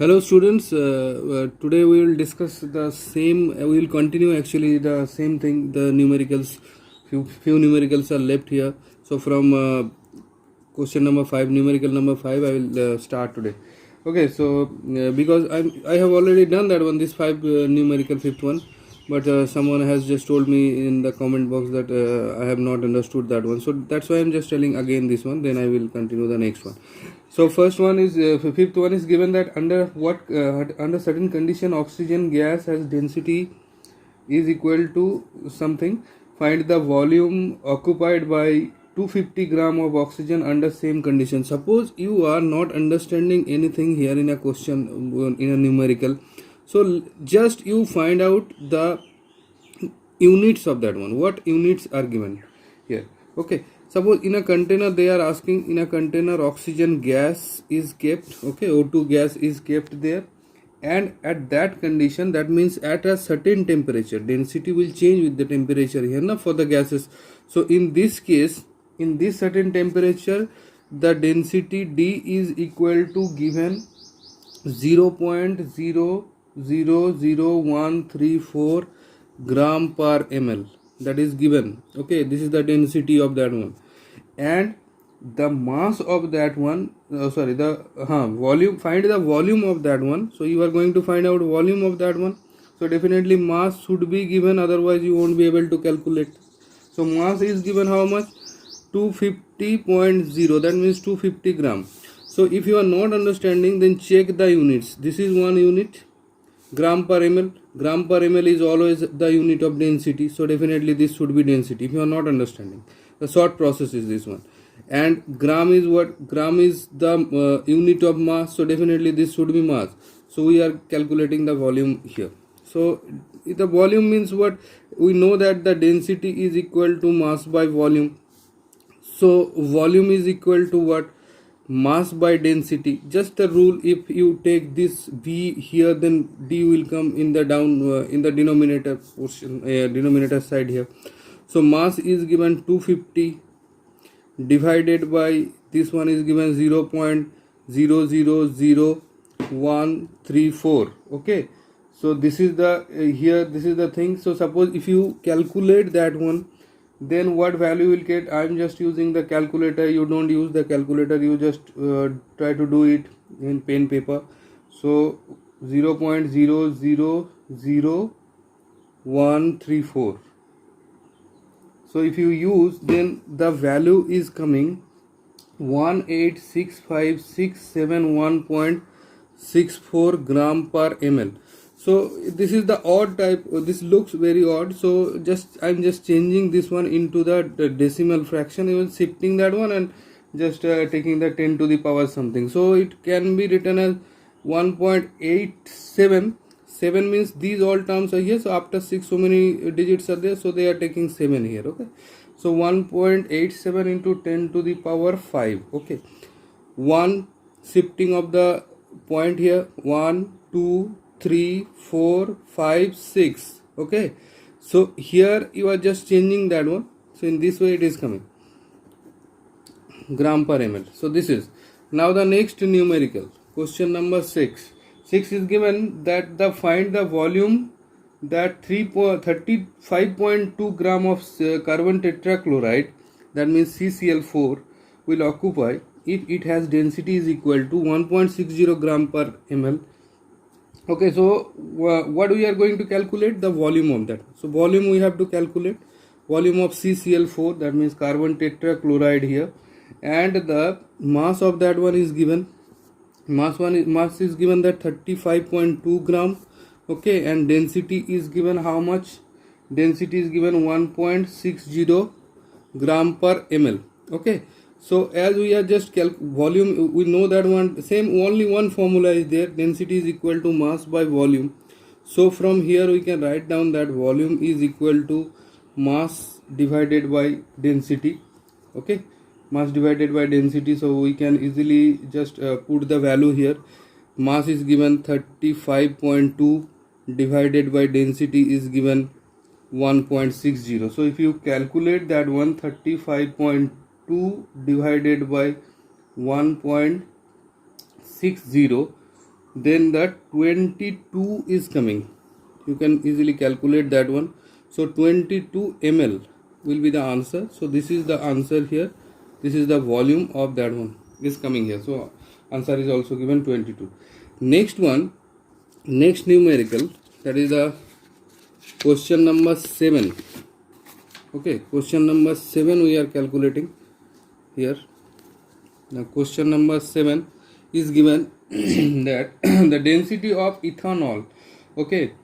Hello students, today we will discuss the same, we will continue actually the same thing, the numericals, few numericals are left here. So from question number 5, numerical number 5, I will start today. Okay, so because I have already done that one, this 5 numerical fifth one, but someone has just told me in the comment box that I have not understood that one. So that's why I'm just telling again this one, then I will continue the next one. So first one is fifth one is given that under certain condition oxygen gas has density is equal to something. Find the volume occupied by 250 gram of oxygen under same condition. Suppose you are not understanding anything here in a question in a numerical, so just you find out the units of that one. What units are given here? Okay, suppose in a container they are asking, in a container oxygen gas is kept, okay, O2 gas is kept there, and at that condition, that means at a certain temperature, density will change with the temperature here na, for the gases. So in this case, in this certain temperature, the density D is equal to given 0.0000134 gram per ml, that is given. Okay, this is the density of that one, and the mass of that one, volume, find the volume of that one. So you are going to find out volume of that one, so definitely mass should be given, otherwise you won't be able to calculate. So mass is given how much? 250.0, that means 250 gram. So if you are not understanding, then check the units. This is one unit, gram per ml. Gram per ml is always the unit of density, so definitely this should be density. If you are not understanding, the short process is this one. And gram is what? Gram is the unit of mass, so definitely this should be mass. So we are calculating the volume here. So the volume means what? We know that the density is equal to mass by volume. So volume is equal to what? Mass by density. Just a rule, if you take this V here, then D will come in the in the denominator portion, denominator side here. So mass is given 250 divided by this one is given 0.000134. okay, so this is the here, this is the thing. So suppose if you calculate that one, then what value will get? I am just using the calculator. You don't use the calculator, you just try to do it in pen paper. So 0.000134. So if you use, then the value is coming 1865671.64 gram per ml. So this is the odd type. This looks very odd, so I'm just changing this one into the decimal fraction, even shifting that one and just taking the 10 to the power something. So it can be written as 1.87. 7 means these all terms are here, so after 6 so many digits are there, so they are taking 7 here. Okay, so 1.87 into 10 to the power 5. okay, one shifting of the point here, 1 2 3 4 5 6. okay, so here you are just changing that one, so in this way it is coming gram per ml. So this is now the next numerical, question number 6. 6 is given that the find the volume that 35.2 gram of carbon tetrachloride, that means CCl4, will occupy if it has density is equal to 1.60 gram per ml. Okay, so what we are going to calculate? The volume of that. So volume we have to calculate, volume of CCl4, that means carbon tetrachloride here, and the mass of that one is given. Mass is given that 35.2 gram. okay, and density is given how much? Density is given 1.60 gram per ml. okay, so as we are just volume, we know that one same, only one formula is there, density is equal to mass by volume. So from here we can write down that volume is equal to mass divided by density. okay, mass divided by density, so we can easily just put the value here. Mass is given 35.2 divided by density is given 1.60. so if you calculate that one, 35.2 divided by 1.60, then the 22 is coming. You can easily calculate that one. So 22 ml will be the answer. So this is the answer here. This is the volume of that one is coming here. So answer is also given 22. Next one, next numerical, that is the question number 7. Okay, question number 7 we are calculating here. Now question number 7 is given that the density of ethanol. Okay,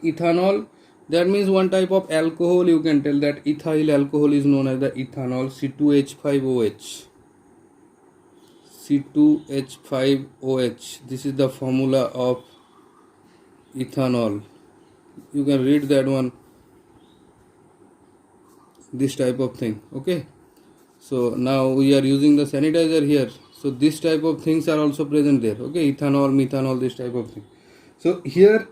ethanol, that means one type of alcohol. You can tell that ethyl alcohol is known as the ethanol, C2H5OH. C2H5OH. This is the formula of ethanol. You can read that one, this type of thing. Okay, so now we are using the sanitizer here, so this type of things are also present there. Okay, ethanol, methanol, this type of thing. So here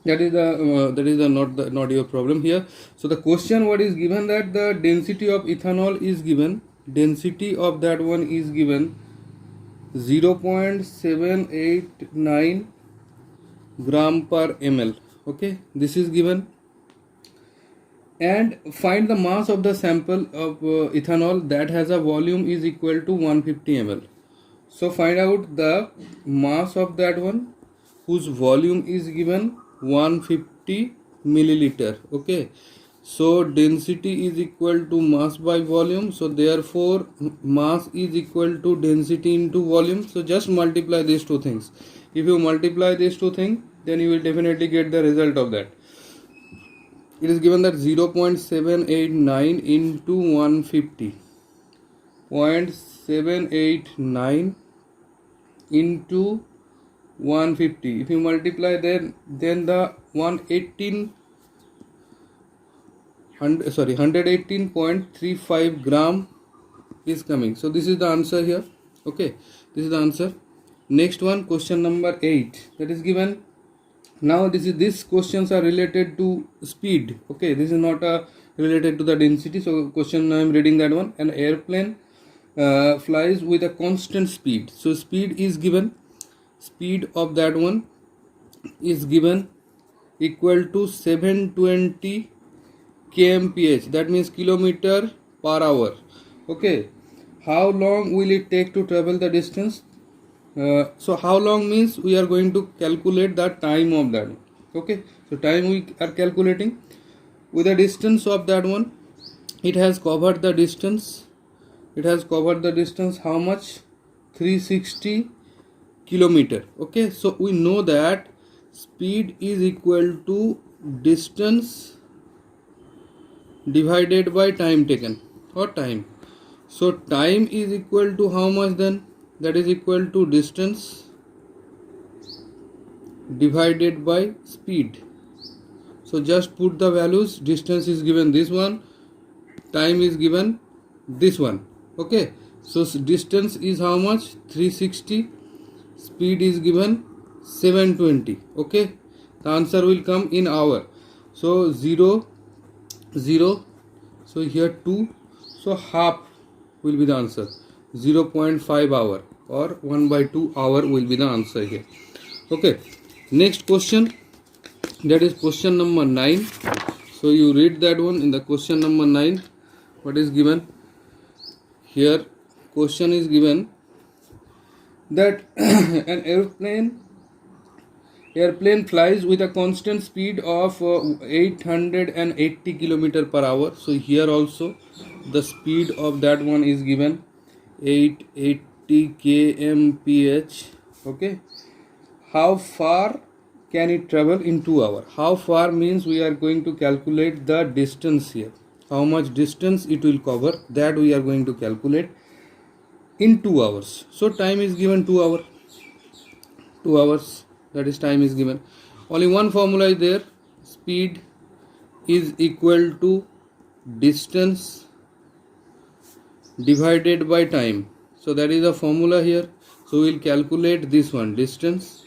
that is the not your problem here. So the question what is given, that the density of ethanol is given, density of that one is given 0.789 gram per ml. Okay, this is given, and find the mass of the sample of ethanol that has a volume is equal to 150 ml. So find out the mass of that one whose volume is given 150 milliliter. Okay, so density is equal to mass by volume, so therefore mass is equal to density into volume. So just multiply these two things. If you multiply these two things, then you will definitely get the result of that. It is given that 0.789 into 150, 0.789 into 150. If you multiply then the 118.35 gram is coming. So this is the answer here. Okay, this is the answer. Next one, question number 8, that is given. Now these questions are related to speed. Okay, this is not related to the density. So question I am reading that one. An airplane flies with a constant speed. So speed is given. Speed of that one is given equal to 720 kmph. That means kilometer per hour. Okay, how long will it take to travel the distance? So how long means we are going to calculate the time of that one. Okay, so time we are calculating with the distance of that one. It has covered the distance. It has covered the distance how much? 360 kilometer. Okay, so we know that speed is equal to distance divided by time taken, or time. So time is equal to how much then? That is equal to distance divided by speed. So just put the values. Distance is given this one, time is given this one. Okay, so distance is how much? 360, speed is given 720. Okay, the answer will come in hour. So 0, 0, so here 2, so half will be the answer. 0.5 hour or 1/2 hour will be the answer here. Okay, next question, that is question number 9. So you read that one. In the question number 9, what is given here? Question is given that an airplane flies with a constant speed of 880 kilometer per hour. So here also the speed of that one is given 880 kmph. Okay, how far can it travel in 2 hours? How far means we are going to calculate the distance here. How much distance it will cover, that we are going to calculate in 2 hours. So time is given 2 hours. 2 hours, that is time is given. Only one formula is there. Speed is equal to distance divided by time. So that is the formula here. So we will calculate this one. Distance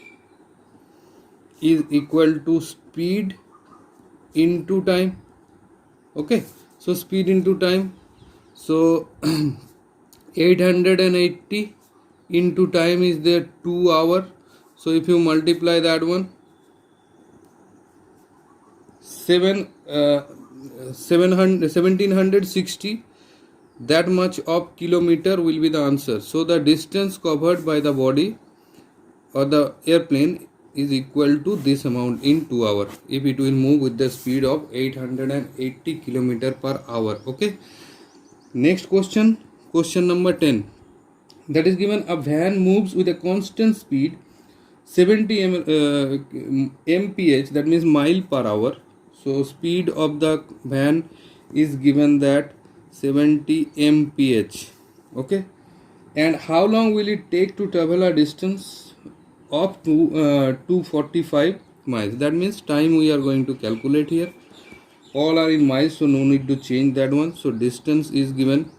is equal to speed into time. Okay, so speed into time. So 880 into time is there 2 hours. So if you multiply that one, 1760, that much of kilometer will be the answer. So the distance covered by the body or the airplane is equal to this amount in 2 hours if it will move with the speed of 880 kilometer per hour. Okay, next question, question number 10. That is given a van moves with a constant speed 70 mph, that means mile per hour. So speed of the van is given that 70 mph. Okay, and how long will it take to travel a distance of 245 miles? That means time we are going to calculate here. All are in miles, so no need to change that one. So distance is given,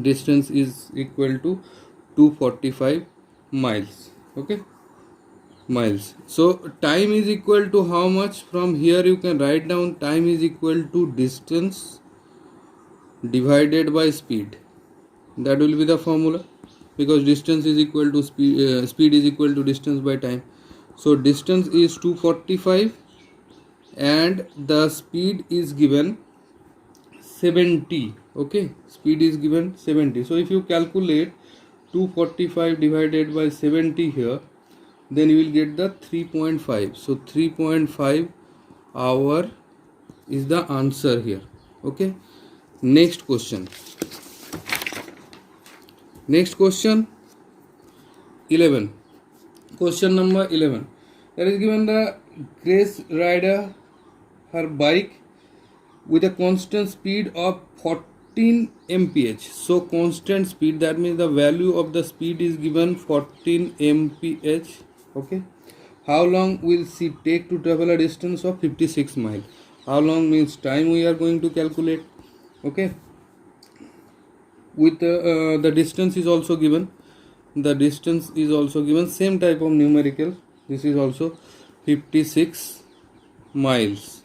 distance is equal to 245 miles. Okay, miles. So time is equal to how much? From here you can write down time is equal to distance divided by speed. That will be the formula, because distance is equal to speed, speed is equal to distance by time. So distance is 245 and the speed is given 70. Okay, speed is given 70. So if you calculate 245 divided by 70 here, then you will get the 3.5. So 3.5 hour is the answer here. Okay, next question. Next question 11. Question number 11. That is given the Grace rider her bike with a constant speed of 14 mph. So constant speed, that means the value of the speed is given 14 mph. Okay, how long will she take to travel a distance of 56 miles? How long means time we are going to calculate. Okay, with the distance is also given, the distance is also given, same type of numerical. This is also 56 miles.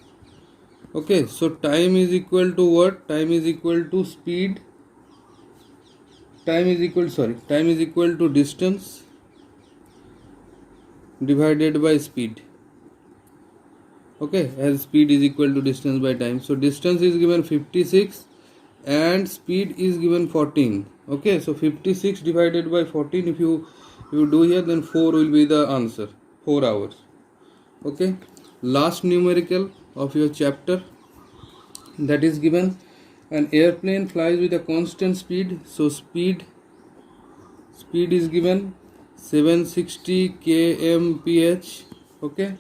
Okay, so time is equal to what? Time is equal to speed, time is equal to distance divided by speed. Okay, as speed is equal to distance by time. So distance is given 56 and speed is given 14. Okay, so 56 divided by 14, if you do here, then 4 will be the answer, 4 hours. Okay, last numerical of your chapter, that is given an airplane flies with a constant speed. So speed is given 760 kmph. Okay,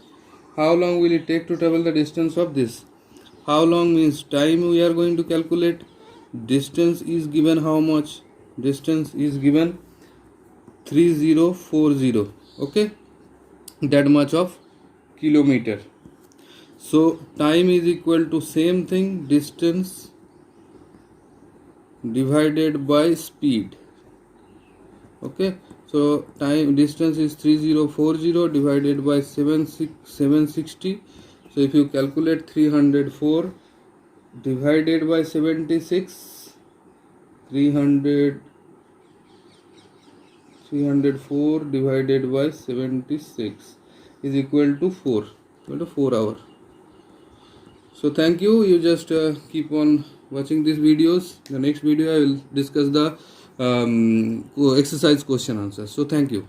how long will it take to travel the distance of this? How long means time we are going to calculate. Distance is given how much? Distance is given 3040. Okay, that much of kilometer. So time is equal to same thing, distance divided by speed. Okay, so time distance is 3040 divided by 760. So if you calculate 304 divided by 76, 304 divided by 76 is equal to 4 hours. So thank you. You just keep on watching these videos. The next video I will discuss the exercise question answers. So thank you.